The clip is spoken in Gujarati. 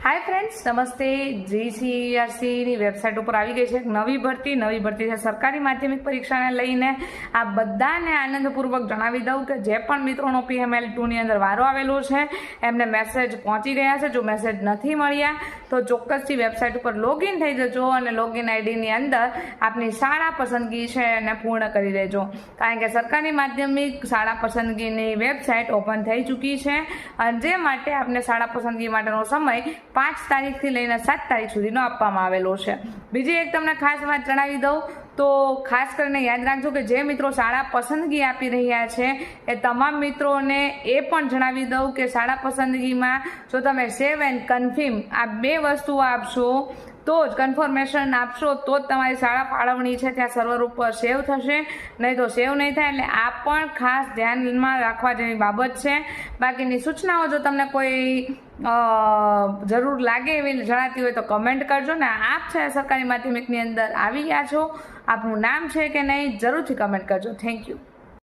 हाय फ्रेंड्स, नमस्ते। जीसीईआरसी वेबसाइट पर આવી ગઈ છે નવી ભરતી છે સરકારી માધ્યમિક પરીક્ષાને લઈને। આ બધાને આનંદપૂર્વક જણાવી દઉં કે જે પણ મિત્રોનો PML2 ની અંદર વારો આવેલો છે એમને મેસેજ પહોંચી ગયા છે। જો મેસેજ નથી મળ્યા તો ચોક્કસથી વેબસાઇટ ઉપર લોગિન થઈ જજો અને લોગિન આઈડીની અંદર આપની શાળા પસંદગી છે એને પૂર્ણ કરી લેજો, કારણ કે સરકારી માધ્યમિક શાળા પસંદગીની વેબસાઇટ ઓપન થઈ ચૂકી છે અને જે માટે આપને શાળા પસંદગી માટેનો સમય 5 તારીખથી લઈને 7 તારીખ સુધીનો આપવામાં આવેલો છે। બીજી એક તમને ખાસ વાત જણાવી દઉં તો ખાસ કરીને યાદ રાખજો કે જે મિત્રો શાળા પસંદગી આપી રહ્યા છે એ તમામ મિત્રોને એ પણ જણાવી દઉં કે શાળા પસંદગીમાં જો તમે સેવ એન્ડ કન્ફર્મ આ બે વસ્તુઓ આપશો તો જ કન્ફર્મેશન આપશો તો જ તમારી શાળા ફાળવણી છે ત્યાં સર્વર ઉપર સેવ થશે, નહીં તો સેવ નહીં થાય। એટલે આ પણ ખાસ ધ્યાનમાં રાખવા જેવી બાબત છે। બાકીની સૂચનાઓ જો તમને કોઈ જરૂર લાગે એવી જણાતી હોય તો કમેન્ટ કરજો ને આપ છે સરકારી માધ્યમિકની અંદર આવી ગયા છો, આપનું નામ છે કે નહીં જરૂરથી કમેન્ટ કરજો। Thank you.